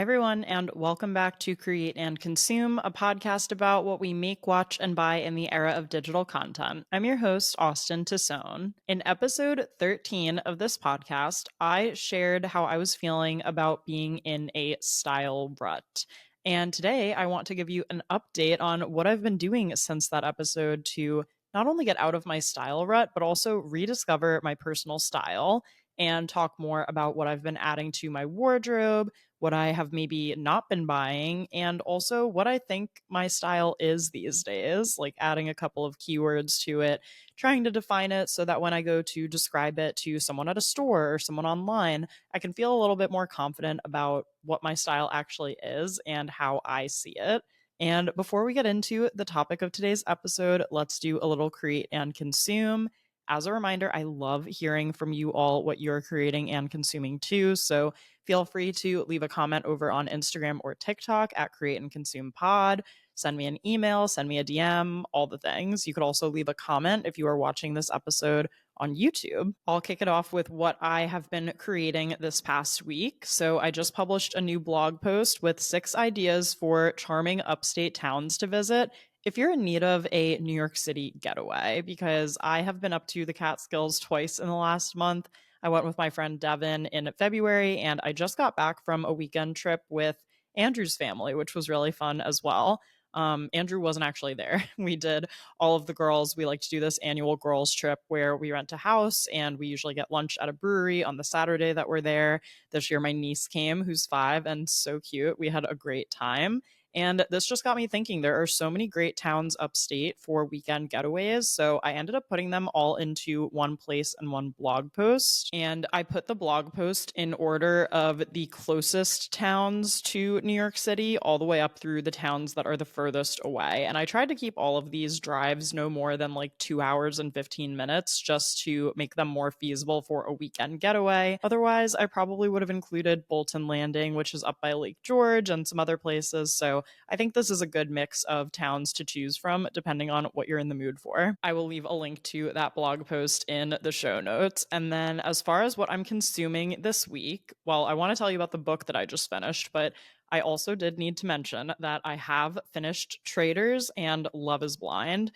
Hi, everyone, and welcome back to Create and Consume, a podcast about what we make, watch, and buy in the era of digital content. I'm your host, Austen Tosone. In episode 13 of this podcast, I shared how I was feeling about being in a style rut. And today, I want to give you an update on what I've been doing since that episode to not only get out of my style rut, but also rediscover my personal style and talk more about what I've been adding to my wardrobe, what I have maybe not been buying, and also what I think my style is these days, like adding a couple of keywords to it, trying to define it so that when I go to describe it to someone at a store or someone online, I can feel a little bit more confident about what my style actually is and how I see it. And before we get into the topic of today's episode, let's do a little create and consume. As a reminder, I love hearing from you all what you're creating and consuming too. So feel free to leave a comment over on Instagram or TikTok at Create and Consume Pod. Send me an email, send me a DM, all the things. You could also leave a comment if you are watching this episode on YouTube. I'll kick it off with what I have been creating this past week. So I just published a new blog post with 6 ideas for charming upstate towns to visit if you're in need of a New York City getaway, because I have been up to the Catskills twice in the last month. I went with my friend Devin in February, and I just got back from a weekend trip with Andrew's family, which was really fun as well. Andrew wasn't actually there. We did all of the girls. We like to do this annual girls trip where we rent a house and we usually get lunch at a brewery on the Saturday that we're there. This year, my niece came, who's 5 and so cute. We had a great time. And this just got me thinking there are so many great towns upstate for weekend getaways. So I ended up putting them all into one place and one blog post. And I put the blog post in order of the closest towns to New York City, all the way up through the towns that are the furthest away. And I tried to keep all of these drives no more than like 2 hours and 15 minutes just to make them more feasible for a weekend getaway. Otherwise, I probably would have included Bolton Landing, which is up by Lake George, and some other places. So I think this is a good mix of towns to choose from, depending on what you're in the mood for. I will leave a link to that blog post in the show notes. And then, as far as what I'm consuming this week, well, I want to tell you about the book that I just finished, but I also did need to mention that I have finished Traitors and Love is Blind.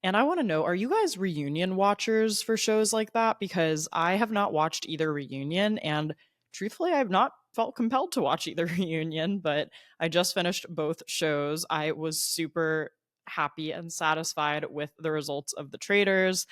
And I want to know, are you guys reunion watchers for shows like that? Because I have not watched either reunion, and truthfully, I've not felt compelled to watch either reunion, but I just finished both shows. I was super happy and satisfied with the results of the Traitors.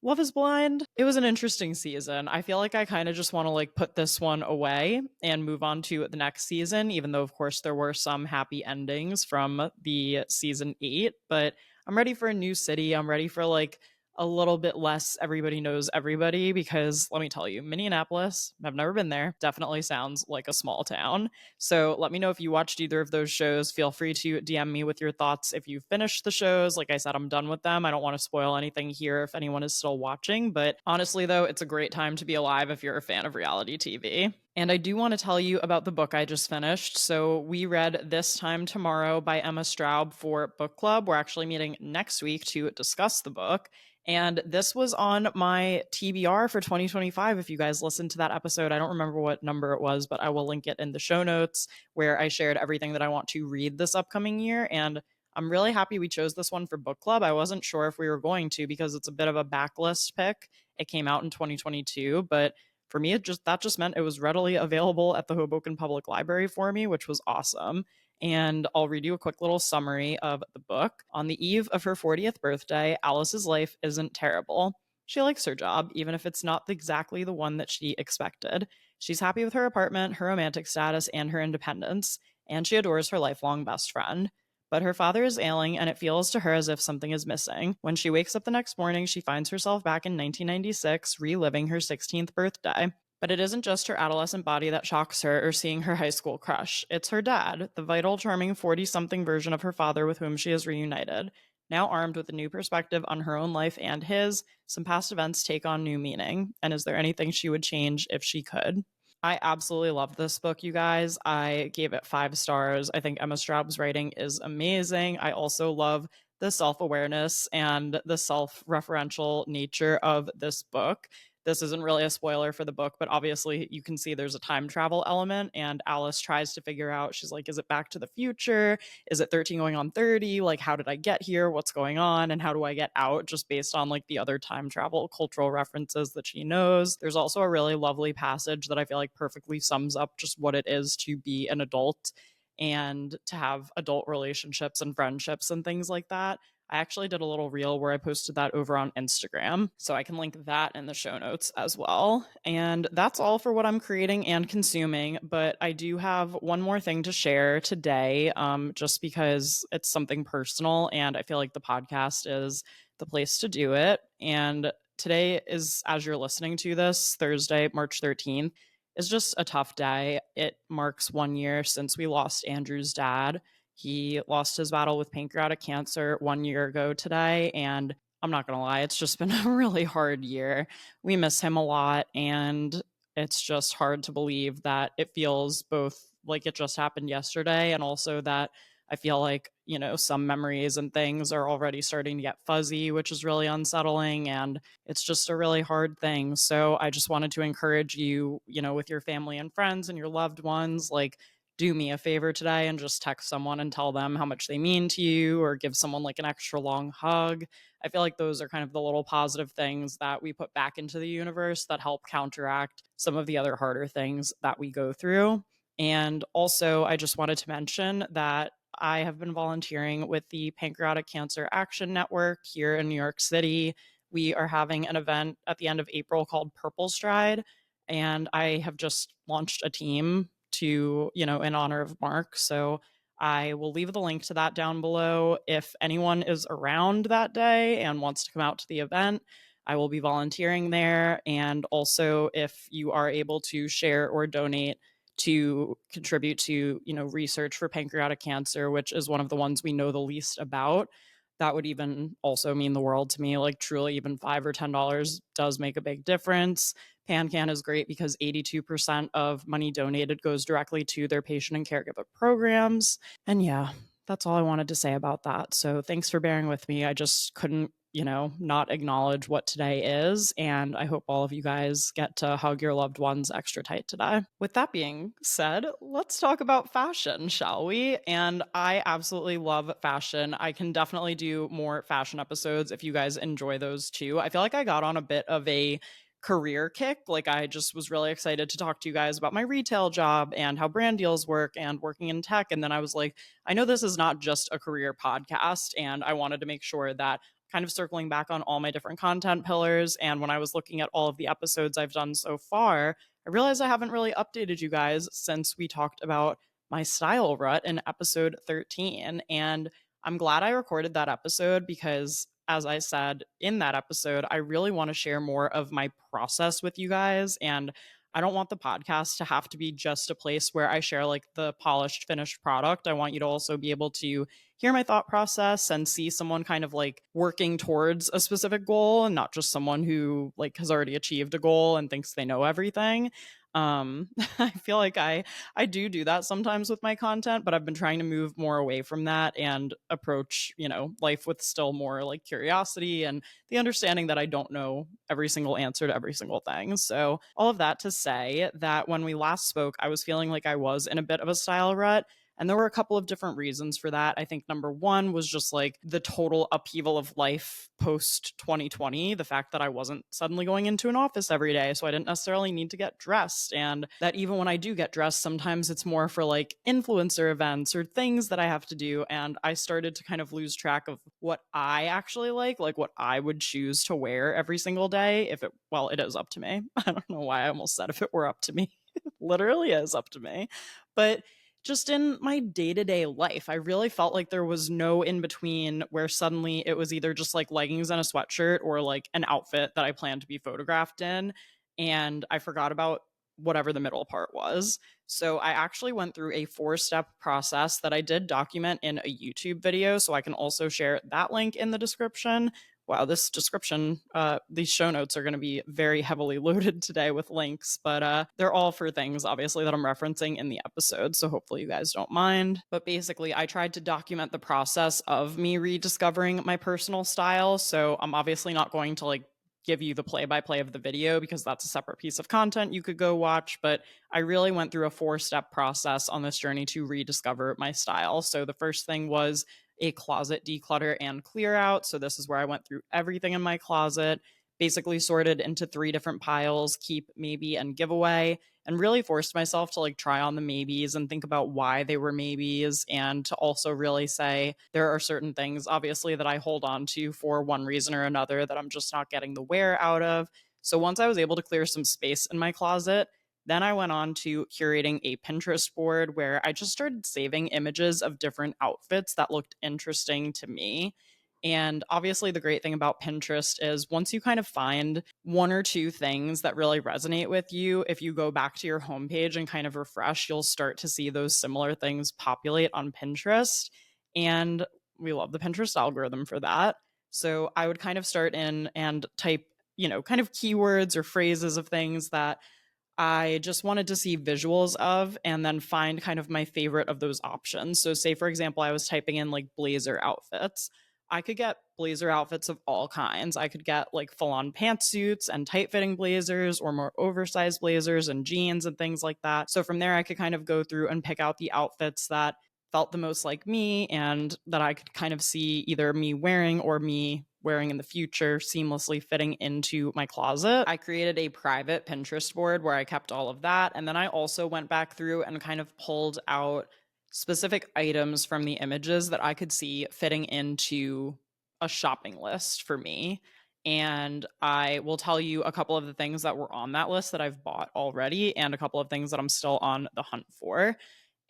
Love is Blind. It was an interesting season. I feel like I kind of just want to like put this one away and move on to the next season, even though of course there were some happy endings from the season 8, but I'm ready for a new city. I'm ready for like a little bit less everybody knows everybody, because let me tell you, Minneapolis, I've never been there, definitely sounds like a small town. So let me know if you watched either of those shows. Feel free to DM me with your thoughts if you've finished the shows. Like I said, I'm done with them. I don't want to spoil anything here if anyone is still watching, but honestly though, it's a great time to be alive if you're a fan of reality TV. And I do want to tell you about the book I just finished. So we read This Time Tomorrow by Emma Straub for book club. We're actually meeting next week to discuss the book. And this was on my TBR for 2025. If you guys listened to that episode, I don't remember what number it was, but I will link it in the show notes where I shared everything that I want to read this upcoming year. And I'm really happy we chose this one for book club. I wasn't sure if we were going to, because it's a bit of a backlist pick. It came out in 2022, but for me, that just meant it was readily available at the Hoboken Public Library for me, which was awesome. And I'll read you a quick little summary of the book. On the eve of her 40th birthday, Alice's life isn't terrible. She likes her job, even if it's not exactly the one that she expected. She's happy with her apartment, her romantic status, and her independence, and she adores her lifelong best friend. But her father is ailing, and it feels to her as if something is missing. When she wakes up the next morning, she finds herself back in 1996, reliving her 16th birthday. But it isn't just her adolescent body that shocks her, or seeing her high school crush. It's her dad, the vital, charming 40-something version of her father with whom she is reunited. Now armed with a new perspective on her own life and his, some past events take on new meaning. And is there anything she would change if she could? I absolutely love this book, you guys. I gave it 5 stars. I think Emma Straub's writing is amazing. I also love the self-awareness and the self-referential nature of this book. this isn't really a spoiler for the book, but obviously you can see there's a time travel element. And Alice tries to figure out, she's like, is it Back to the Future? Is it 13 going on 30? Like, how did I get here? What's going on? And how do I get out? Just based on like the other time travel cultural references that she knows. There's also a really lovely passage that I feel like perfectly sums up just what it is to be an adult and to have adult relationships and friendships and things like that. I actually did a little reel where I posted that over on Instagram, so I can link that in the show notes as well. And that's all for what I'm creating and consuming, but I do have one more thing to share today, just because it's something personal and I feel like the podcast is the place to do it. And today is, as you're listening to this, Thursday, March 13th, is just a tough day. It marks 1 year since we lost Andrew's dad. He lost his battle with pancreatic cancer 1 year ago today. And I'm not going to lie, it's just been a really hard year. We miss him a lot. And it's just hard to believe that it feels both like it just happened yesterday and also that I feel like, some memories and things are already starting to get fuzzy, which is really unsettling. And it's just a really hard thing. So I just wanted to encourage you, with your family and friends and your loved ones, like, do me a favor today and just text someone and tell them how much they mean to you, or give someone like an extra long hug. I feel like those are kind of the little positive things that we put back into the universe that help counteract some of the other harder things that we go through. And also, I just wanted to mention that I have been volunteering with the Pancreatic Cancer Action Network here in New York City. We are having an event at the end of April called Purple Stride, and I have just launched a team to, in honor of Mark. So I will leave the link to that down below. If anyone is around that day and wants to come out to the event, I will be volunteering there. And also, if you are able to share or donate to contribute to, research for pancreatic cancer, which is one of the ones we know the least about, that would even also mean the world to me. Like, truly, even $5 or $10 does make a big difference. PanCan is great because 82% of money donated goes directly to their patient and caregiver programs. And yeah, that's all I wanted to say about that. So thanks for bearing with me. I just couldn't, not acknowledge what today is. And I hope all of you guys get to hug your loved ones extra tight today. With that being said, let's talk about fashion, shall we? And I absolutely love fashion. I can definitely do more fashion episodes if you guys enjoy those too. I feel like I got on a bit of a career kick. Like, I just was really excited to talk to you guys about my retail job and how brand deals work and working in tech. And then I was like, I know this is not just a career podcast, and I wanted to make sure that kind of circling back on all my different content pillars. And when I was looking at all of the episodes I've done so far, I realized I haven't really updated you guys since we talked about my style rut in episode 13. And I'm glad I recorded that episode because, as I said in that episode, I really want to share more of my process with you guys. And I don't want the podcast to have to be just a place where I share like the polished, finished product. I want you to also be able to hear my thought process and see someone kind of like working towards a specific goal and not just someone who like has already achieved a goal and thinks they know everything. I feel like I do that sometimes with my content, but I've been trying to move more away from that and approach, life with still more like curiosity and the understanding that I don't know every single answer to every single thing. So all of that to say that when we last spoke, I was feeling like I was in a bit of a style rut. And there were a couple of different reasons for that. I think number one was just like the total upheaval of life post 2020, the fact that I wasn't suddenly going into an office every day. So I didn't necessarily need to get dressed. And that even when I do get dressed, sometimes it's more for like influencer events or things that I have to do. And I started to kind of lose track of what I actually like what I would choose to wear every single day. Well, it is up to me. I don't know why I almost said if it were up to me. It literally is up to me. But just in my day-to-day life, I really felt like there was no in between where suddenly it was either just like leggings and a sweatshirt or like an outfit that I planned to be photographed in, and I forgot about whatever the middle part was. So I actually went through a 4-step process that I did document in a YouTube video, so I can also share that link in the description. Wow, this description, these show notes are going to be very heavily loaded today with links, but they're all for things, obviously, that I'm referencing in the episode, so hopefully you guys don't mind. But basically, I tried to document the process of me rediscovering my personal style, so I'm obviously not going to like give you the play by play of the video because that's a separate piece of content you could go watch. But I really went through a 4-step process on this journey to rediscover my style. So the first thing was a closet declutter and clear out. So this is where I went through everything in my closet, basically sorted into 3 different piles: keep, maybe, and giveaway, and really forced myself to like try on the maybes and think about why they were maybes, and to also really say there are certain things obviously that I hold on to for one reason or another that I'm just not getting the wear out of. So once I was able to clear some space in my closet, then I went on to curating a Pinterest board where I just started saving images of different outfits that looked interesting to me. And obviously, the great thing about Pinterest is once you kind of find 1 or 2 things that really resonate with you, if you go back to your homepage and kind of refresh, you'll start to see those similar things populate on Pinterest. And we love the Pinterest algorithm for that. So I would kind of start in and type, kind of keywords or phrases of things that I just wanted to see visuals of, and then find kind of my favorite of those options. So, say, for example, I was typing in like blazer outfits. I could get blazer outfits of all kinds. I could get like full on pantsuits and tight fitting blazers, or more oversized blazers and jeans and things like that. So, from there, I could kind of go through and pick out the outfits that felt the most like me and that I could kind of see either me wearing or me wearing in the future seamlessly fitting into my closet. I created a private Pinterest board where I kept all of that. And then I also went back through and kind of pulled out specific items from the images that I could see fitting into a shopping list for me. And I will tell you a couple of the things that were on that list that I've bought already, and a couple of things that I'm still on the hunt for.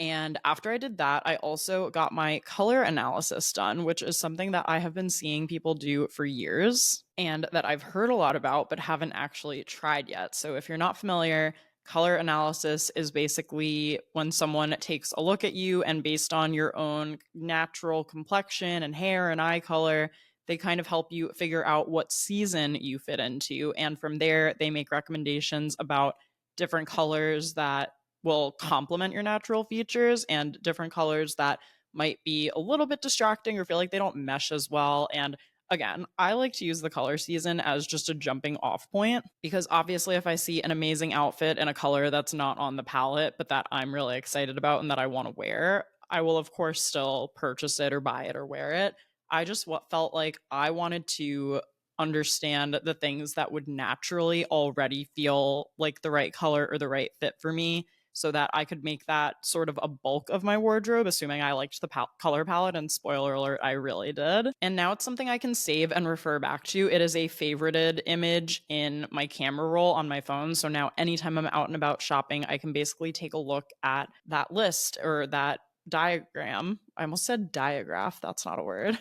And after I did that, I also got my color analysis done, which is something that I have been seeing people do for years and that I've heard a lot about, but haven't actually tried yet. So if you're not familiar, color analysis is basically when someone takes a look at you and based on your own natural complexion and hair and eye color, they kind of help you figure out what season you fit into. And from there, they make recommendations about different colors that will complement your natural features and different colors that might be a little bit distracting or feel like they don't mesh as well. And again, I like to use the color season as just a jumping off point because obviously, if I see an amazing outfit in a color that's not on the palette, but that I'm really excited about and that I want to wear, I will, of course, still purchase it or buy it or wear it. I just felt like I wanted to understand the things that would naturally already feel like the right color or the right fit for me so that I could make that sort of a bulk of my wardrobe, assuming I liked the color palette. And spoiler alert, I really did. And now it's something I can save and refer back to. It is a favorited image in my camera roll on my phone. So now anytime I'm out and about shopping, I can basically take a look at that list or that diagram. I almost said diagraph. That's not a word.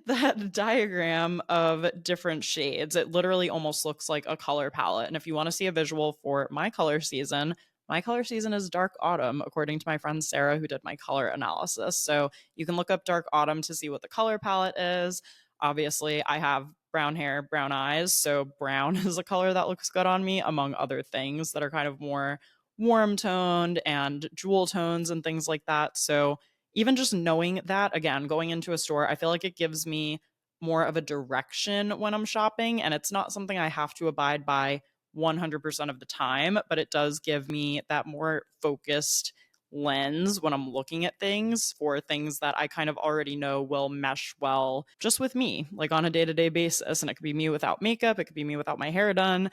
That diagram of different shades. It literally almost looks like a color palette. And if you want to see a visual for my color season is dark autumn, according to my friend Sarah, who did my color analysis. So you can look up dark autumn to see what the color palette is. Obviously, I have brown hair, brown eyes. So brown is a color that looks good on me, among other things that are kind of more warm toned and jewel tones and things like that. So even just knowing that, again, going into a store, I feel like it gives me more of a direction when I'm shopping. And it's not something I have to abide by 100% of the time, but it does give me that more focused lens when I'm looking at things for things that I kind of already know will mesh well just with me, like on a day to day basis. And it could be me without makeup, it could be me without my hair done,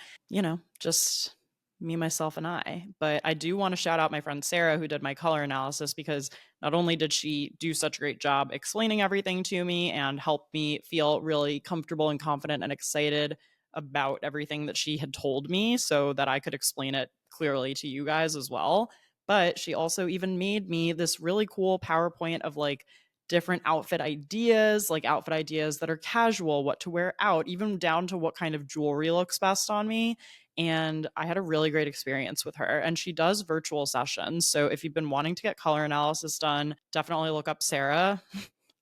just me, myself, and I. But I do want to shout out my friend Sarah, who did my color analysis, because not only did she do such a great job explaining everything to me and help me feel really comfortable and confident and excited about everything that she had told me so that I could explain it clearly to you guys as well. But she also even made me this really cool PowerPoint of like different outfit ideas, like outfit ideas that are casual, what to wear out, even down to what kind of jewelry looks best on me. And I had a really great experience with her. And she does virtual sessions. So if you've been wanting to get color analysis done, definitely look up Sarah.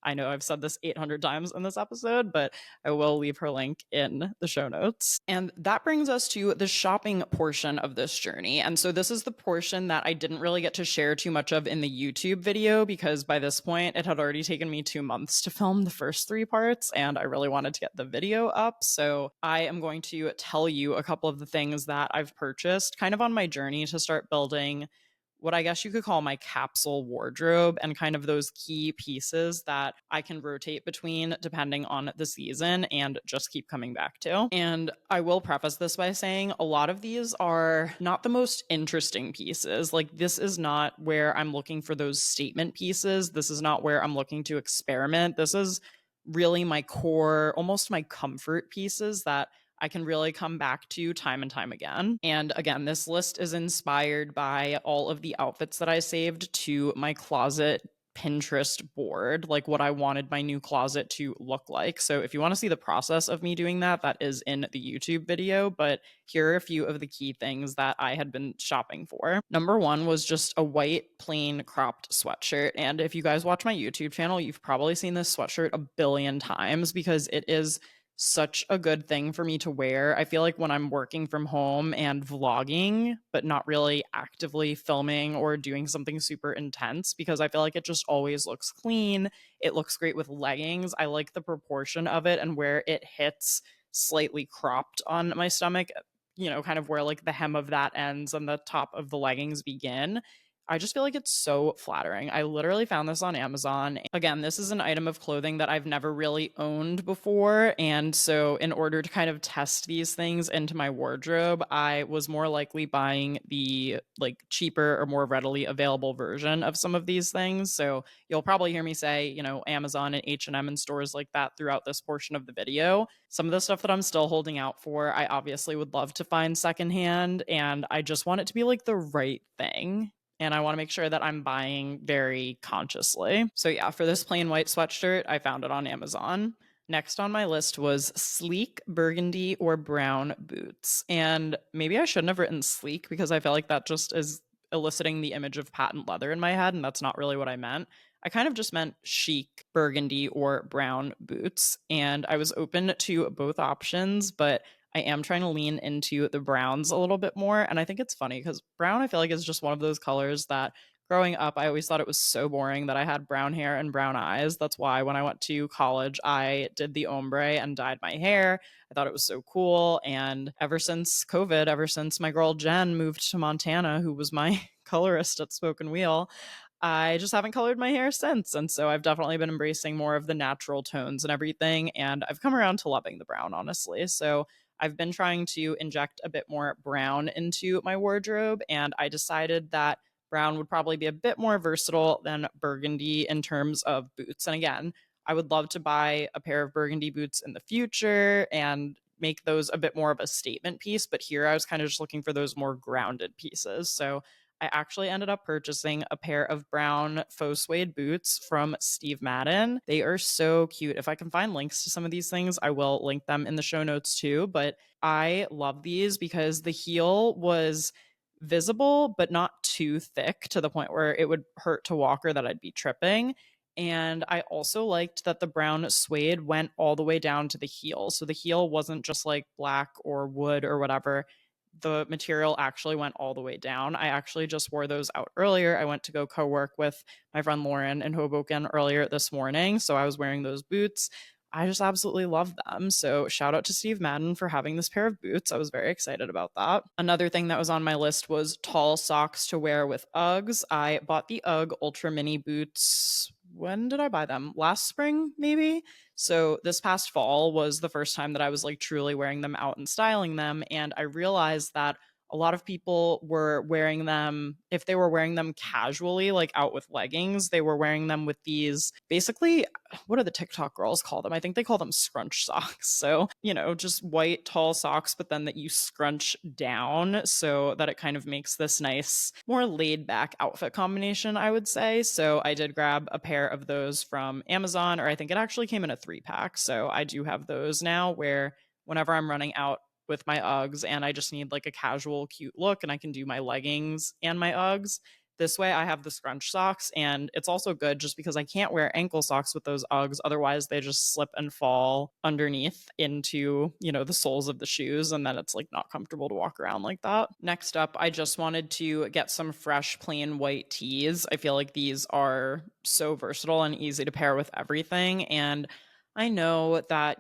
I know I've said this 800 times in this episode, but I will leave her link in the show notes. And that brings us to the shopping portion of this journey. And so this is the portion that I didn't really get to share too much of in the YouTube video because by this point it had already taken me 2 months to film the first 3 parts and I really wanted to get the video up. So I am going to tell you a couple of the things that I've purchased kind of on my journey to start building what I guess you could call my capsule wardrobe and kind of those key pieces that I can rotate between depending on the season and just keep coming back to. And I will preface this by saying a lot of these are not the most interesting pieces. Like, this is not where I'm looking for those statement pieces. This is not where I'm looking to experiment. This is really my core, almost my comfort pieces that I can really come back to time and time again. And again, this list is inspired by all of the outfits that I saved to my closet Pinterest board, like what I wanted my new closet to look like. So if you want to see the process of me doing that, that is in the YouTube video. But here are a few of the key things that I had been shopping for. Number one was just a white plain cropped sweatshirt. And if you guys watch my YouTube channel, you've probably seen this sweatshirt a billion times because it is such a good thing for me to wear. I feel like when I'm working from home and vlogging, but not really actively filming or doing something super intense, because I feel like it just always looks clean. It looks great with leggings. I like the proportion of it and where it hits slightly cropped on my stomach, kind of where like the hem of that ends and the top of the leggings begin. I just feel like it's so flattering. I literally found this on Amazon. Again, this is an item of clothing that I've never really owned before. And so, in order to kind of test these things into my wardrobe, I was more likely buying the like cheaper or more readily available version of some of these things. So, you'll probably hear me say, Amazon and H&M and stores like that throughout this portion of the video. Some of the stuff that I'm still holding out for, I obviously would love to find secondhand. And I just want it to be like the right thing and I want to make sure that I'm buying very consciously. So yeah, for this plain white sweatshirt, I found it on Amazon. Next on my list was sleek burgundy or brown boots. And maybe I shouldn't have written sleek because I feel like that just is eliciting the image of patent leather in my head, and that's not really what I meant. I kind of just meant chic burgundy or brown boots. And I was open to both options, but I am trying to lean into the browns a little bit more. And I think it's funny because brown, I feel like, is just one of those colors that growing up, I always thought it was so boring that I had brown hair and brown eyes. That's why when I went to college, I did the ombre and dyed my hair. I thought it was so cool. And ever since COVID, ever since my girl Jen moved to Montana, who was my colorist at Spoken Wheel, I just haven't colored my hair since. And so I've definitely been embracing more of the natural tones and everything. And I've come around to loving the brown, honestly. So I've been trying to inject a bit more brown into my wardrobe, and I decided that brown would probably be a bit more versatile than burgundy in terms of boots. And again, I would love to buy a pair of burgundy boots in the future and make those a bit more of a statement piece. But here I was kind of just looking for those more grounded pieces. So I actually ended up purchasing a pair of brown faux suede boots from Steve Madden. They are so cute. If I can find links to some of these things, I will link them in the show notes too. But I love these because the heel was visible, but not too thick to the point where it would hurt to walk or that I'd be tripping. And I also liked that the brown suede went all the way down to the heel. So the heel wasn't just like black or wood or whatever. The material actually went all the way down. I actually just wore those out earlier. I went to go co-work with my friend Lauren in Hoboken earlier this morning. So I was wearing those boots. I just absolutely love them. So shout out to Steve Madden for having this pair of boots. I was very excited about that. Another thing that was on my list was tall socks to wear with Uggs. I bought the Ugg Ultra Mini boots. When did I buy them? Last spring, maybe? So this past fall was the first time that I was like truly wearing them out and styling them. And I realized that a lot of people were wearing them, if they were wearing them casually, like out with leggings, they were wearing them with these basically, what do the TikTok girls call them? I think they call them scrunch socks. So, just white tall socks, but then that you scrunch down so that it kind of makes this nice, more laid back outfit combination, I would say. So I did grab a pair of those from Amazon, or I think it actually came in a 3-pack. So I do have those now where whenever I'm running out with my Uggs and I just need like a casual, cute look and I can do my leggings and my Uggs, This way I have the scrunch socks, and it's also good just because I can't wear ankle socks with those Uggs. Otherwise, they just slip and fall underneath into, the soles of the shoes, and then it's like not comfortable to walk around like that. Next up, I just wanted to get some fresh plain white tees. I feel like these are so versatile and easy to pair with everything. And I know that,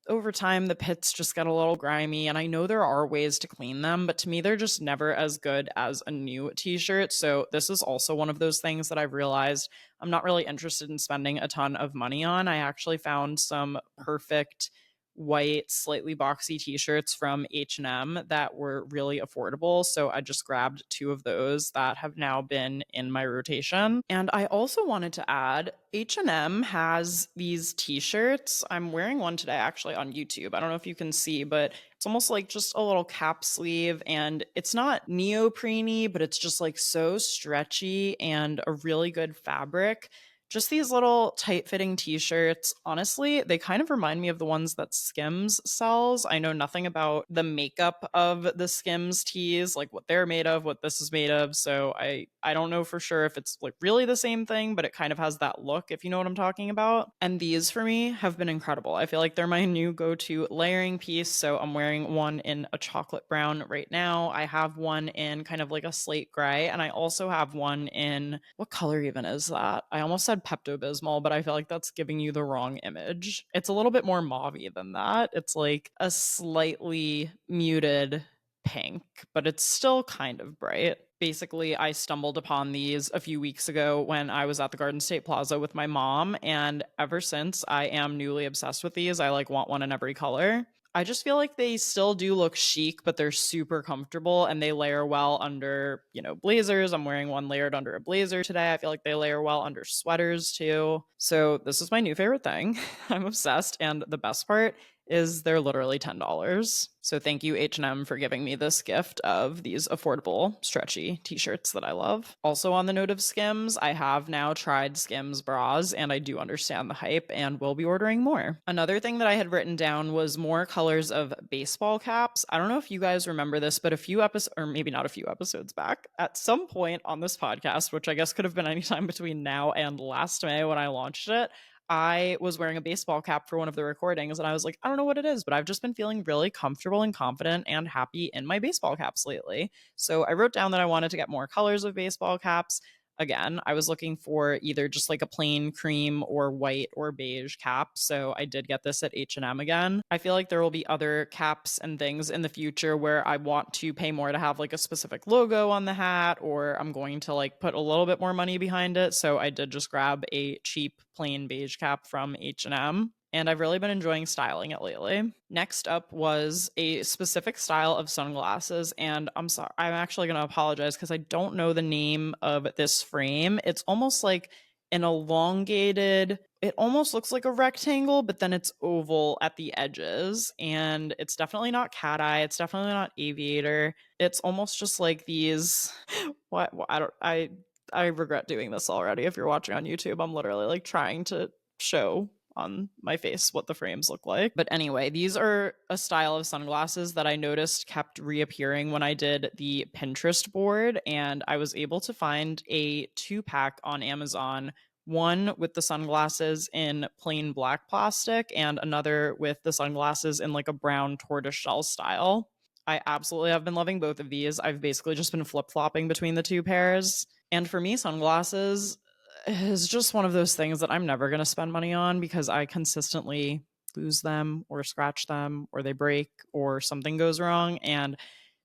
over time the pits just get a little grimy, and I know there are ways to clean them, but to me they're just never as good as a new t-shirt. So this is also one of those things that I've realized I'm not really interested in spending a ton of money on. I actually found some perfect white slightly boxy t-shirts from H&M that were really affordable, so I just grabbed two of those that have now been in my rotation. And I also wanted to add, H&M has these t-shirts. I'm wearing one today actually on YouTube. I don't know if you can see, but it's almost like just a little cap sleeve, and it's not neoprene-y, but it's just like so stretchy and a really good fabric. Just these little tight fitting t-shirts. Honestly, they kind of remind me of the ones that Skims sells. I know nothing about the makeup of the Skims tees, like what they're made of, what this is made of. So I don't know for sure if it's like really the same thing, but it kind of has that look, if you know what I'm talking about. And these for me have been incredible. I feel like they're my new go-to layering piece. So I'm wearing one in a chocolate brown right now. I have one in kind of like a slate gray, and I also have one in, what color even is that? I almost said Pepto-Bismol, but I feel like that's giving you the wrong image. It's a little bit more mauvey than that. It's like a slightly muted pink, but it's still kind of bright. Basically, I stumbled upon these a few weeks ago when I was at the Garden State Plaza with my mom, and ever since I am newly obsessed with these. I like want one in every color. I just feel like they still do look chic, but they're super comfortable and they layer well under, blazers. I'm wearing one layered under a blazer today. I feel like they layer well under sweaters too. So this is my new favorite thing. I'm obsessed. And the best part is they're literally $10. So thank you, H&M, for giving me this gift of these affordable stretchy t-shirts that I love. Also, on the note of Skims, I have now tried Skims bras, and I do understand the hype and will be ordering more. Another thing that I had written down was more colors of baseball caps. I don't know if you guys remember this, but a few episodes, or maybe not a few episodes back, at some point on this podcast, which I guess could have been any time between now and last May when I launched it, I was wearing a baseball cap for one of the recordings, and I was like, I don't know what it is, but I've just been feeling really comfortable and confident and happy in my baseball caps lately. So I wrote down that I wanted to get more colors of baseball caps. Again, I was looking for either just like a plain cream or white or beige cap. So I did get this at H&M again. I feel like there will be other caps and things in the future where I want to pay more to have like a specific logo on the hat, or I'm going to like put a little bit more money behind it. So I did just grab a cheap plain beige cap from H&M, and I've really been enjoying styling it lately. Next up was a specific style of sunglasses, and I'm sorry, I'm actually going to apologize because I don't know the name of this frame. It's almost like an elongated, it almost looks like a rectangle, but then it's oval at the edges, and it's definitely not cat eye, it's definitely not aviator. It's almost just like these what I regret doing this already. If you're watching on YouTube, I'm literally like trying to show on my face what the frames look like. But anyway, these are a style of sunglasses that I noticed kept reappearing when I did the Pinterest board, and I was able to find a 2-pack on Amazon. One with the sunglasses in plain black plastic, and another with the sunglasses in like a brown tortoiseshell style. I absolutely have been loving both of these. I've basically just been flip-flopping between the two pairs. And for me, sunglasses is just one of those things that I'm never going to spend money on because I consistently lose them or scratch them or they break or something goes wrong. And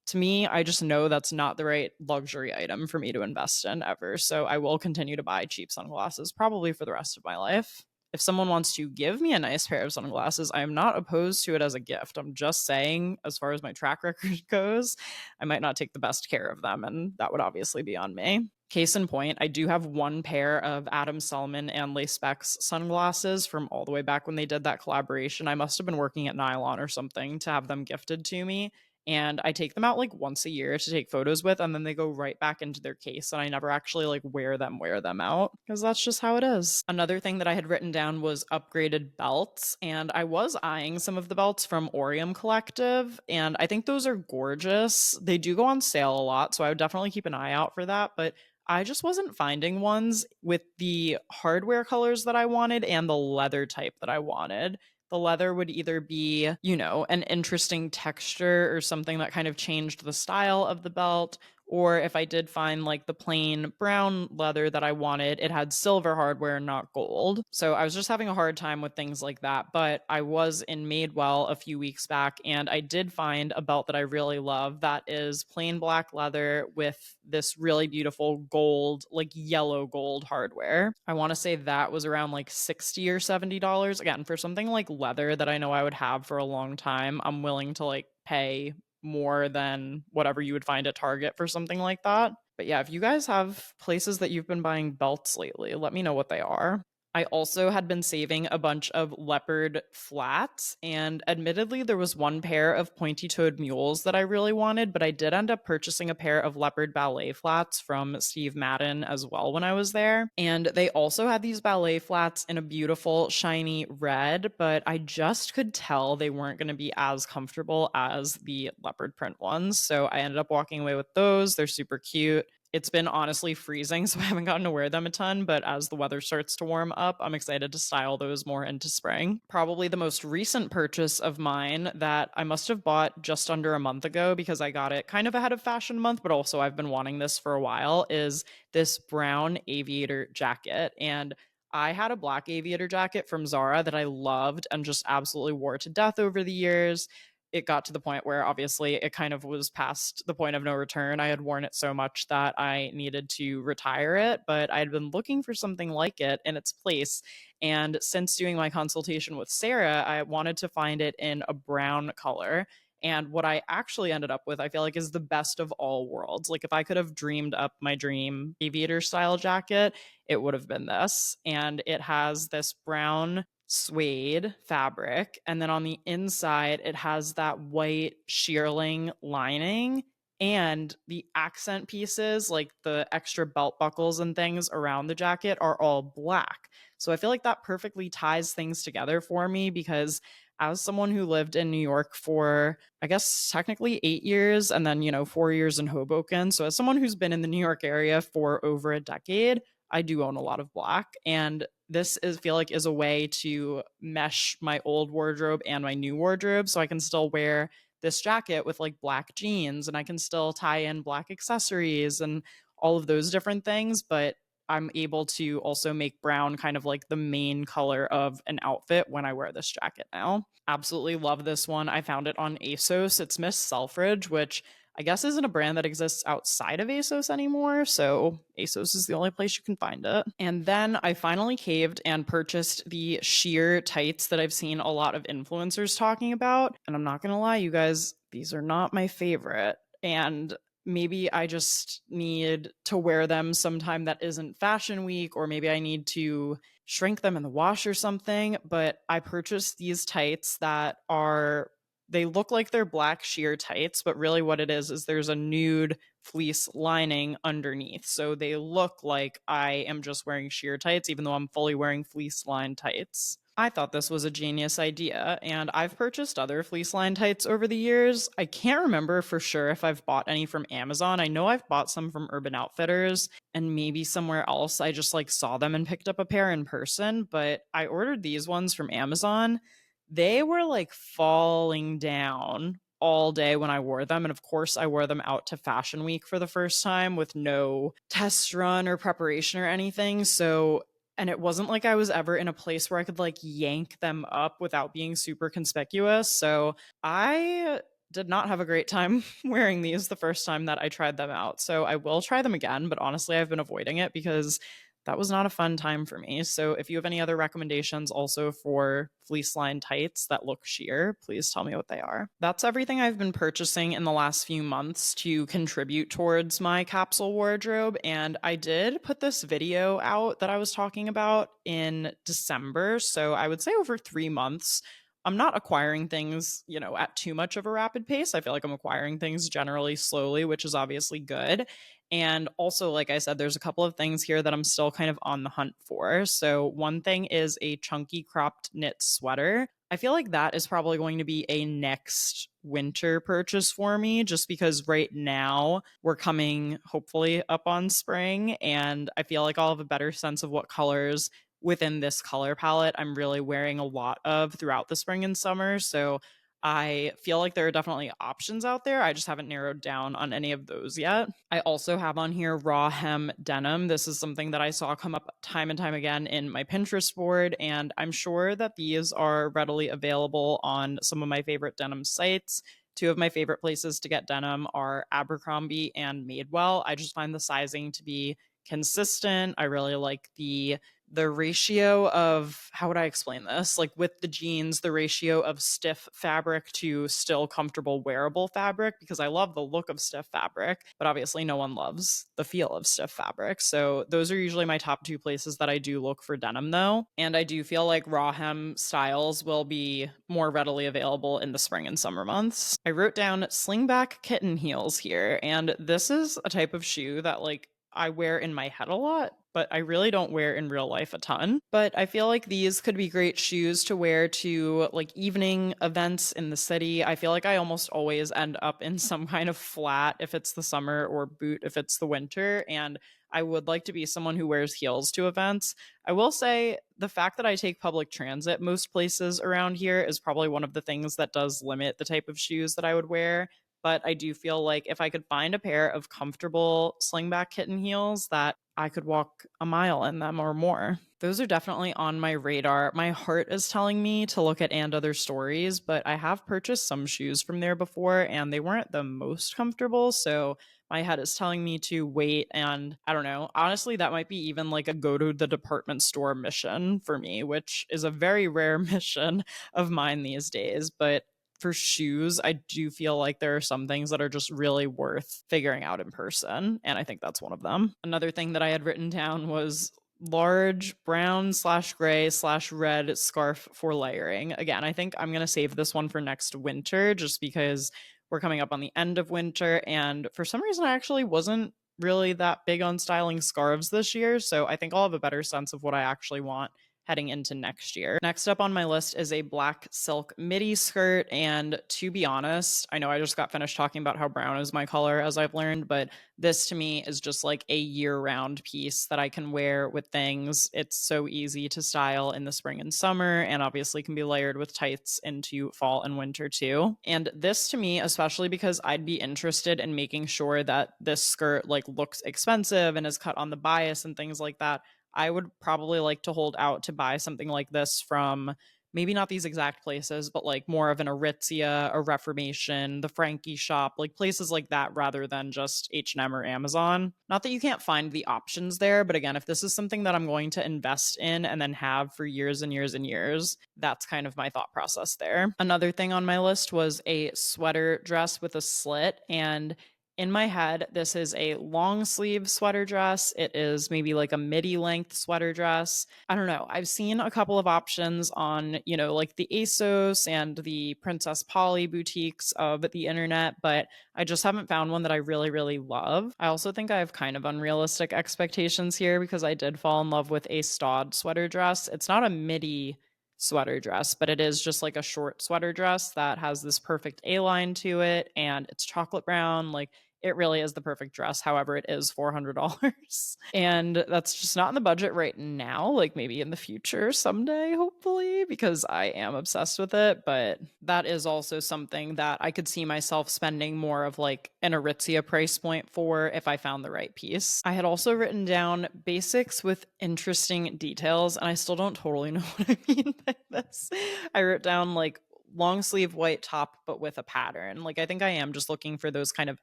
to me, I just know that's not the right luxury item for me to invest in ever. So I will continue to buy cheap sunglasses probably for the rest of my life. If someone wants to give me a nice pair of sunglasses, I am not opposed to it as a gift. I'm just saying, as far as my track record goes, I might not take the best care of them, and that would obviously be on me. Case in point, I do have one pair of Adam Selman and Lace Specs sunglasses from all the way back when they did that collaboration. I must have been working at Nylon or something to have them gifted to me. And I take them out like once a year to take photos with, and then they go right back into their case, and I never actually like wear them out because that's just how it is. Another thing that I had written down was upgraded belts, and I was eyeing some of the belts from Orium Collective, and I think those are gorgeous. They do go on sale a lot, so I would definitely keep an eye out for that, but I just wasn't finding ones with the hardware colors that I wanted and the leather type that I wanted. The leather would either be, an interesting texture or something that kind of changed the style of the belt. Or if I did find like the plain brown leather that I wanted, it had silver hardware, not gold. So I was just having a hard time with things like that. But I was in Madewell a few weeks back and I did find a belt that I really love that is plain black leather with this really beautiful gold, like yellow gold hardware. I want to say that was around like $60 or $70. Again, for something like leather that I know I would have for a long time, I'm willing to like pay more than whatever you would find at Target for something like that. But yeah, if you guys have places that you've been buying belts lately, let me know what they are. I also had been saving a bunch of leopard flats, and admittedly, there was one pair of pointy toed mules that I really wanted, but I did end up purchasing a pair of leopard ballet flats from Steve Madden as well when I was there. And they also had these ballet flats in a beautiful, shiny red, but I just could tell they weren't going to be as comfortable as the leopard print ones. So I ended up walking away with those. They're super cute. It's been honestly freezing, so I haven't gotten to wear them a ton, but as the weather starts to warm up, I'm excited to style those more into spring. Probably the most recent purchase of mine that I must have bought just under a month ago because I got it kind of ahead of Fashion Month, but also I've been wanting this for a while, is this brown aviator jacket. And I had a black aviator jacket from Zara that I loved and just absolutely wore to death over the years. It got to the point where obviously it kind of was past the point of no return. I had worn it so much that I needed to retire it, but I had been looking for something like it in its place. And since doing my consultation with Sarah, I wanted to find it in a brown color. And what I actually ended up with, I feel like, is the best of all worlds. Like, if I could have dreamed up my dream aviator style jacket, it would have been this. And it has this brown suede fabric. And then on the inside, it has that white shearling lining. And the accent pieces, like the extra belt buckles and things around the jacket, are all black. So I feel like that perfectly ties things together for me because as someone who lived in New York for, I guess, technically 8 years and then, 4 years in Hoboken. So as someone who's been in the New York area for over a decade, I do own a lot of black. And this is feel like is a way to mesh my old wardrobe and my new wardrobe so I can still wear this jacket with like black jeans and I can still tie in black accessories and all of those different things, but I'm able to also make brown kind of like the main color of an outfit when I wear this jacket now. Absolutely love this one. I found it on ASOS. It's Miss Selfridge, which I guess isn't a brand that exists outside of ASOS anymore. So ASOS is the only place you can find it. And then I finally caved and purchased the sheer tights that I've seen a lot of influencers talking about. And I'm not going to lie, you guys, these are not my favorite. And maybe I just need to wear them sometime that isn't fashion week, or maybe I need to shrink them in the wash or something. But I purchased these tights that are they look like they're black sheer tights, but really what it is there's a nude fleece lining underneath. So they look like I am just wearing sheer tights, even though I'm fully wearing fleece lined tights. I thought this was a genius idea, and I've purchased other fleece line tights over the years. I can't remember for sure if I've bought any from Amazon. I know I've bought some from Urban Outfitters and maybe somewhere else. I just like saw them and picked up a pair in person, but I ordered these ones from Amazon. They were like falling down all day when I wore them. And of course, I wore them out to Fashion Week for the first time with no test run or preparation or anything. So, and it wasn't like I was ever in a place where I could like yank them up without being super conspicuous. So I did not have a great time wearing these the first time that I tried them out. So I will try them again, but honestly, I've been avoiding it because that was not a fun time for me. So if you have any other recommendations also for fleece line tights that look sheer, please tell me what they are. That's everything I've been purchasing in the last few months to contribute towards my capsule wardrobe. And I did put this video out that I was talking about in December. So I would say over 3 months. I'm not acquiring things, at too much of a rapid pace. I feel like I'm acquiring things generally slowly, which is obviously good. And also, like I said, there's a couple of things here that I'm still kind of on the hunt for. So, one thing is a chunky cropped knit sweater. I feel like that is probably going to be a next winter purchase for me, just because right now we're coming hopefully up on spring, and I feel like I'll have a better sense of what colors within this color palette I'm really wearing a lot of throughout the spring and summer. So I feel like there are definitely options out there. I just haven't narrowed down on any of those yet. I also have on here raw hem denim. This is something that I saw come up time and time again in my Pinterest board, and I'm sure that these are readily available on some of my favorite denim sites. Two of my favorite places to get denim are Abercrombie and Madewell. I just find the sizing to be consistent. I really like the ratio of, how would I explain this? Like with the jeans, the ratio of stiff fabric to still comfortable wearable fabric, because I love the look of stiff fabric, but obviously no one loves the feel of stiff fabric. So those are usually my top two places that I do look for denim though. And I do feel like raw hem styles will be more readily available in the spring and summer months. I wrote down slingback kitten heels here, and this is a type of shoe that like I wear in my head a lot, but I really don't wear in real life a ton. But I feel like these could be great shoes to wear to like evening events in the city. I feel like I almost always end up in some kind of flat if it's the summer or boot if it's the winter. And I would like to be someone who wears heels to events. I will say the fact that I take public transit most places around here is probably one of the things that does limit the type of shoes that I would wear. But I do feel like if I could find a pair of comfortable slingback kitten heels, that I could walk a mile in them or more. Those are definitely on my radar. My heart is telling me to look at And Other Stories, but I have purchased some shoes from there before and they weren't the most comfortable. So my head is telling me to wait. And I don't know. Honestly, that might be even like a go to the department store mission for me, which is a very rare mission of mine these days. But for shoes, I do feel like there are some things that are just really worth figuring out in person. And I think that's one of them. Another thing that I had written down was large brown/gray/red scarf for layering. Again, I think I'm going to save this one for next winter just because we're coming up on the end of winter. And for some reason, I actually wasn't really that big on styling scarves this year. So I think I'll have a better sense of what I actually want heading into next year. Next up on my list is a black silk midi skirt. And to be honest, I know I just got finished talking about how brown is my color, as I've learned, but this to me is just like a year-round piece that I can wear with things. It's so easy to style in the spring and summer, and obviously can be layered with tights into fall and winter too. And this to me, especially because I'd be interested in making sure that this skirt like looks expensive and is cut on the bias and things like that, I would probably like to hold out to buy something like this from maybe not these exact places, but like more of an Aritzia, a Reformation, the Frankie shop, like places like that rather than just H&M or Amazon. Not that you can't find the options there, but again, if this is something that I'm going to invest in and then have for years and years and years, that's kind of my thought process there. Another thing on my list was a sweater dress with a slit, and in my head, this is a long sleeve sweater dress. It is maybe like a midi length sweater dress. I don't know. I've seen a couple of options on, like the ASOS and the Princess Polly boutiques of the internet, but I just haven't found one that I really, really love. I also think I have kind of unrealistic expectations here because I did fall in love with a Staud sweater dress. It's not a midi sweater dress, but it is just like a short sweater dress that has this perfect A-line to it and it's chocolate brown. Like it really is the perfect dress. However, it is $400. And that's just not in the budget right now. Like maybe in the future someday, hopefully, because I am obsessed with it. But that is also something that I could see myself spending more of like an Aritzia price point for if I found the right piece. I had also written down basics with interesting details, and I still don't totally know what I mean by this. I wrote down like long sleeve white top, but with a pattern. Like, I think I am just looking for those kind of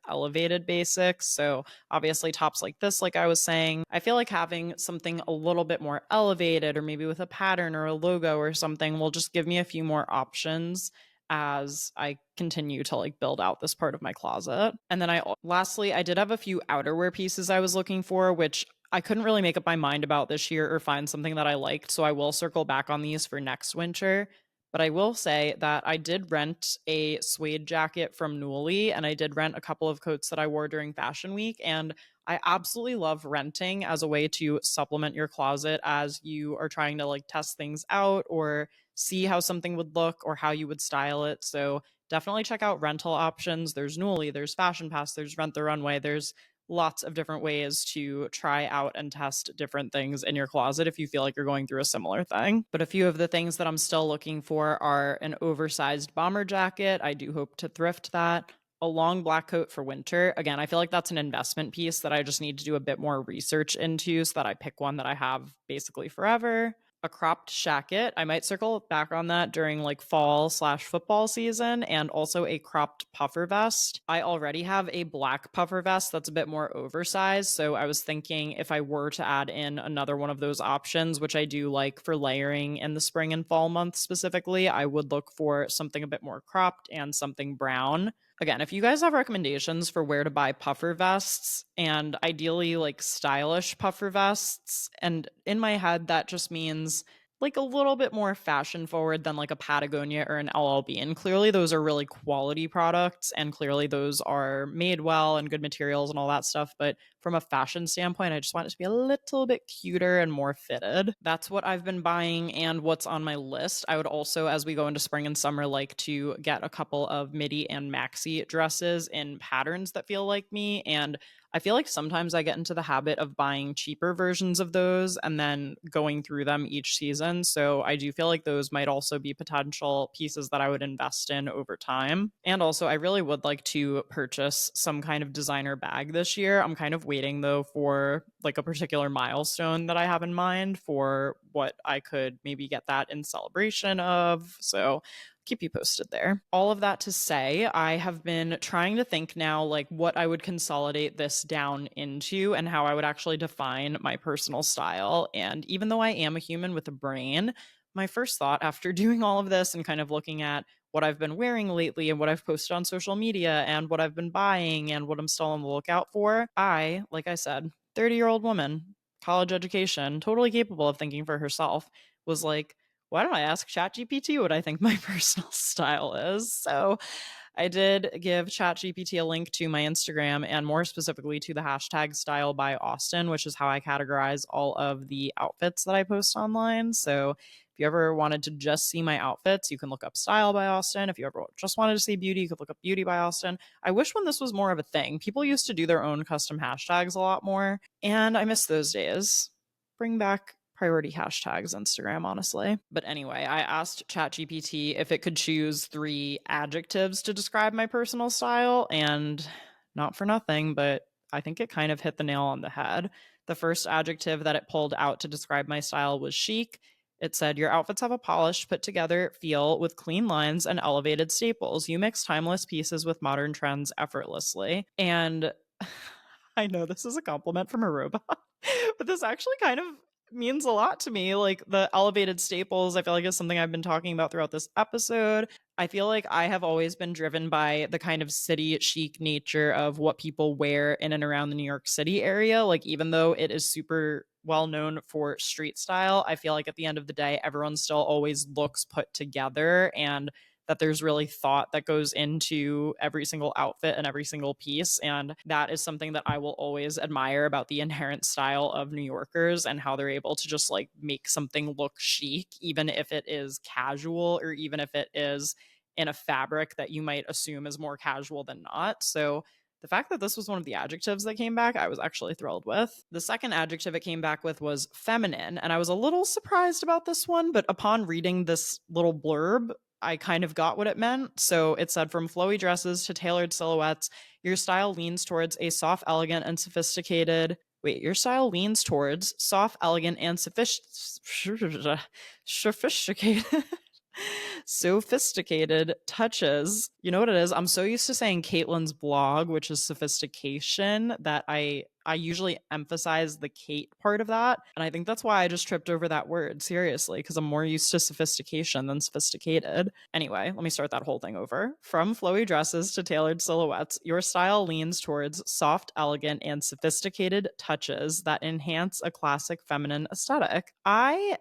elevated basics. So, obviously, tops like this, like I was saying, I feel like having something a little bit more elevated or maybe with a pattern or a logo or something will just give me a few more options as I continue to like build out this part of my closet. And then lastly, I did have a few outerwear pieces I was looking for, which I couldn't really make up my mind about this year or find something that I liked. So I will circle back on these for next winter. But I will say that I did rent a suede jacket from Newly, and I did rent a couple of coats that I wore during Fashion Week. And I absolutely love renting as a way to supplement your closet as you are trying to like test things out or see how something would look or how you would style it. So definitely check out rental options. There's Nuuly, there's Fashion Pass, there's Rent the Runway, there's lots of different ways to try out and test different things in your closet if you feel like you're going through a similar thing. But a few of the things that I'm still looking for are an oversized bomber jacket. I do hope to thrift that. A long black coat for winter. Again, I feel like that's an investment piece that I just need to do a bit more research into so that I pick one that I have basically forever. A cropped shacket. I might circle back on that during like fall/football season, and also a cropped puffer vest. I already have a black puffer vest that's a bit more oversized. So I was thinking if I were to add in another one of those options, which I do like for layering in the spring and fall months specifically, I would look for something a bit more cropped and something brown. Again, if you guys have recommendations for where to buy puffer vests and ideally like stylish puffer vests, and in my head, that just means like a little bit more fashion forward than like a Patagonia or an LLB. And clearly, those are really quality products, and clearly, those are made well and good materials and all that stuff. But from a fashion standpoint, I just want it to be a little bit cuter and more fitted. That's what I've been buying and what's on my list. I would also, as we go into spring and summer, like to get a couple of midi and maxi dresses in patterns that feel like me. And I feel like sometimes I get into the habit of buying cheaper versions of those and then going through them each season. So I do feel like those might also be potential pieces that I would invest in over time. And also, I really would like to purchase some kind of designer bag this year. I'm kind of waiting though for like a particular milestone that I have in mind for what I could maybe get that in celebration of. So keep you posted there. All of that to say, I have been trying to think now like what I would consolidate this down into and how I would actually define my personal style. And even though I am a human with a brain, my first thought after doing all of this and kind of looking at what I've been wearing lately and what I've posted on social media and what I've been buying and what I'm still on the lookout for, like I said, 30-year-old woman, college education, totally capable of thinking for herself, was like, why don't I ask ChatGPT what I think my personal style is? So I did give ChatGPT a link to my Instagram and more specifically to the hashtag style by Austen, which is how I categorize all of the outfits that I post online. So if you ever wanted to just see my outfits, you can look up style by Austen. If you ever just wanted to see beauty, you could look up beauty by Austen. I wish when this was more of a thing, people used to do their own custom hashtags a lot more, and I miss those days. Bring back priority hashtags Instagram, honestly. But anyway, I asked ChatGPT if it could choose 3 adjectives to describe my personal style, and not for nothing, but I think it kind of hit the nail on the head. The first adjective that it pulled out to describe my style was chic. It said, your outfits have a polished, put together feel with clean lines and elevated staples. You mix timeless pieces with modern trends effortlessly. And I know this is a compliment from a robot, but this actually kind of means a lot to me. Like the elevated staples, I feel like is something I've been talking about throughout this episode. I feel like I have always been driven by the kind of city chic nature of what people wear in and around the New York City area. Like, even though it is super well known for street style, I feel like at the end of the day, everyone still always looks put together, and that there's really thought that goes into every single outfit and every single piece. And that is something that I will always admire about the inherent style of New Yorkers and how they're able to just like make something look chic, even if it is casual or even if it is in a fabric that you might assume is more casual than not. So the fact that this was one of the adjectives that came back, I was actually thrilled with. The second adjective it came back with was feminine, and I was a little surprised about this one, but upon reading this little blurb, I kind of got what it meant. So it said, from flowy dresses to tailored silhouettes, your style leans towards a soft, elegant, and sophisticated. Wait, your style leans towards soft, elegant, and sophisticated. Sophisticated touches. You know what it is? I'm so used to saying Caitlin's blog, which is sophistication, that I usually emphasize the Kate part of that. And I think that's why I just tripped over that word, seriously, because I'm more used to sophistication than sophisticated. Anyway, let me start that whole thing over. From flowy dresses to tailored silhouettes, your style leans towards soft, elegant, and sophisticated touches that enhance a classic feminine aesthetic. I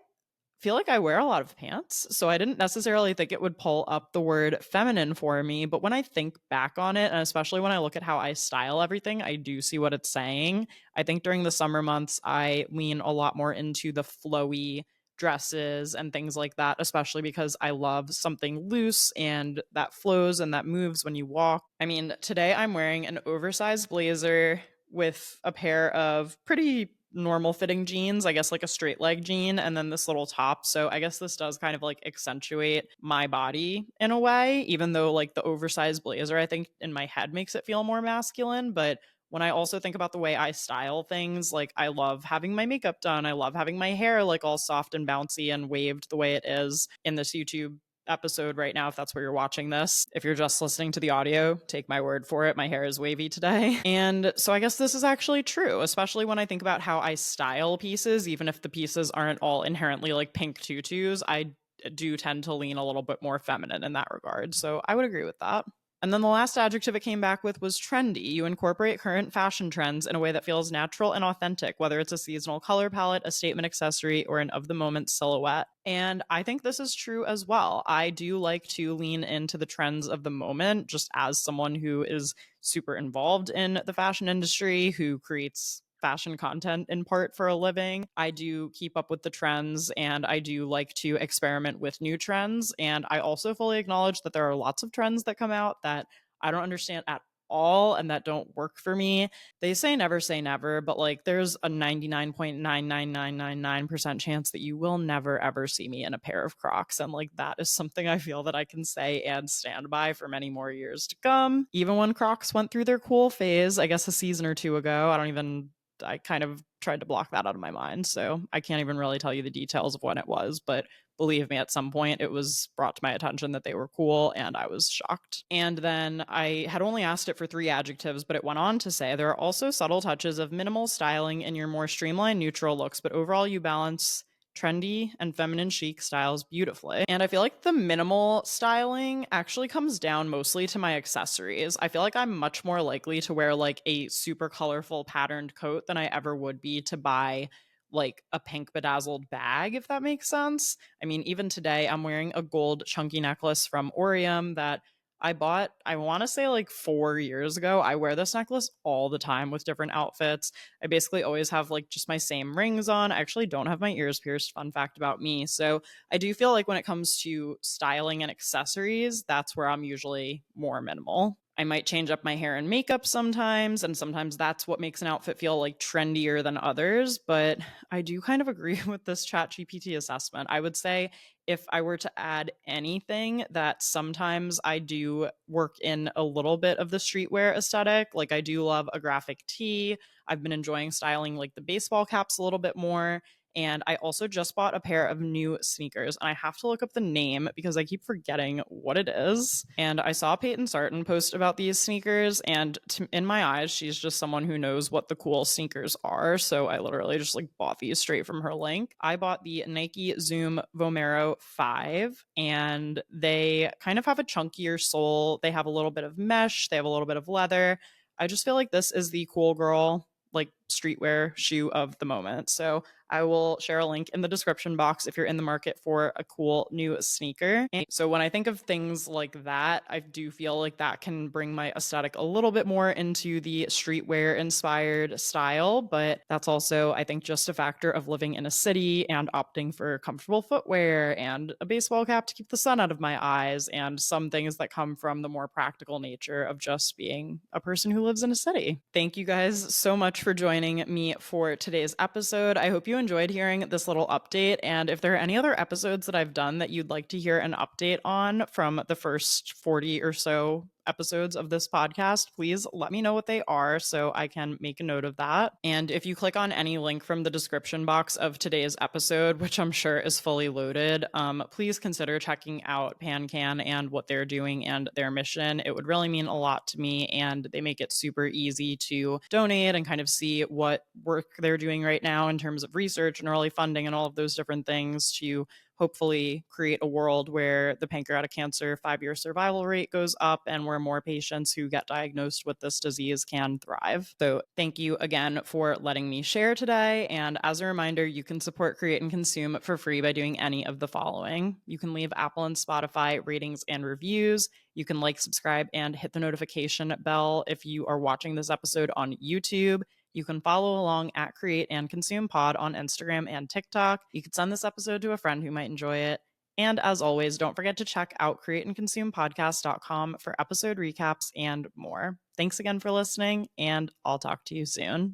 feel like I wear a lot of pants, so I didn't necessarily think it would pull up the word feminine for me. But when I think back on it, and especially when I look at how I style everything, I do see what it's saying. I think during the summer months, I lean a lot more into the flowy dresses and things like that, especially because I love something loose and that flows and that moves when you walk. I mean, today I'm wearing an oversized blazer with a pair of pretty normal fitting jeans, I guess like a straight leg jean, and then this little top. So I guess this does kind of like accentuate my body in a way, even though like the oversized blazer, I think in my head makes it feel more masculine. But when I also think about the way I style things, like I love having my makeup done. I love having my hair like all soft and bouncy and waved the way it is in this YouTube episode right now, if that's where you're watching this. If you're just listening to the audio, take my word for it. My hair is wavy today. And so I guess this is actually true, especially when I think about how I style pieces, even if the pieces aren't all inherently like pink tutus, I do tend to lean a little bit more feminine in that regard. So I would agree with that. And then the last adjective it came back with was trendy. You incorporate current fashion trends in a way that feels natural and authentic, whether it's a seasonal color palette, a statement accessory, or an of the moment silhouette. And I think this is true as well. I do like to lean into the trends of the moment, just as someone who is super involved in the fashion industry, who creates fashion content in part for a living. I do keep up with the trends and I do like to experiment with new trends. And I also fully acknowledge that there are lots of trends that come out that I don't understand at all and that don't work for me. They say never, but like there's a 99.99999% chance that you will never ever see me in a pair of Crocs. And like that is something I feel that I can say and stand by for many more years to come. Even when Crocs went through their cool phase, I guess a season or two ago, I kind of tried to block that out of my mind. So I can't even really tell you the details of when it was, but believe me, at some point it was brought to my attention that they were cool and I was shocked. And then I had only asked it for 3 adjectives, but it went on to say there are also subtle touches of minimal styling in your more streamlined neutral looks, but overall you balance trendy and feminine chic styles beautifully. And I feel like the minimal styling actually comes down mostly to my accessories. I feel like I'm much more likely to wear like a super colorful patterned coat than I ever would be to buy like a pink bedazzled bag, if that makes sense. I mean, even today, I'm wearing a gold chunky necklace from Orium that I bought, I want to say like 4 years ago. I wear this necklace all the time with different outfits. I basically always have like just my same rings on. I actually don't have my ears pierced, fun fact about me. So I do feel like when it comes to styling and accessories, that's where I'm usually more minimal. I might change up my hair and makeup sometimes, and sometimes that's what makes an outfit feel like trendier than others. But I do kind of agree with this chat GPT assessment. I would say if I were to add anything, that sometimes I do work in a little bit of the streetwear aesthetic. Like I do love a graphic tee. I've been enjoying styling like the baseball caps a little bit more. And I also just bought a pair of new sneakers. And I have to look up the name because I keep forgetting what it is. And I saw Peyton Sarton post about these sneakers. And in my eyes, she's just someone who knows what the cool sneakers are. So I literally just like bought these straight from her link. I bought the Nike Zoom Vomero 5. And they kind of have a chunkier sole. They have a little bit of mesh. They have a little bit of leather. I just feel like this is the cool girl like streetwear shoe of the moment. So I will share a link in the description box if you're in the market for a cool new sneaker. And so when I think of things like that, I do feel like that can bring my aesthetic a little bit more into the streetwear inspired style. But that's also, I think, just a factor of living in a city and opting for comfortable footwear and a baseball cap to keep the sun out of my eyes and some things that come from the more practical nature of just being a person who lives in a city. Thank you guys so much for joining me for today's episode. I hope you enjoyed hearing this little update. And if there are any other episodes that I've done that you'd like to hear an update on from the first 40 or so episodes of this podcast, please let me know what they are so I can make a note of that. And if you click on any link from the description box of today's episode, which I'm sure is fully loaded, please consider checking out PanCan and what they're doing and their mission. It would really mean a lot to me, and they make it super easy to donate and kind of see what work they're doing right now in terms of research and early funding and all of those different things to hopefully create a world where the pancreatic cancer 5-year survival rate goes up and where more patients who get diagnosed with this disease can thrive. So thank you again for letting me share today. And as a reminder, you can support Create and Consume for free by doing any of the following. You can leave Apple and Spotify ratings and reviews. You can like, subscribe, and hit the notification bell if you are watching this episode on YouTube. You can follow along at Create and Consume Pod on Instagram and TikTok. You could send this episode to a friend who might enjoy it. And as always, don't forget to check out createandconsumepodcast.com for episode recaps and more. Thanks again for listening, and I'll talk to you soon.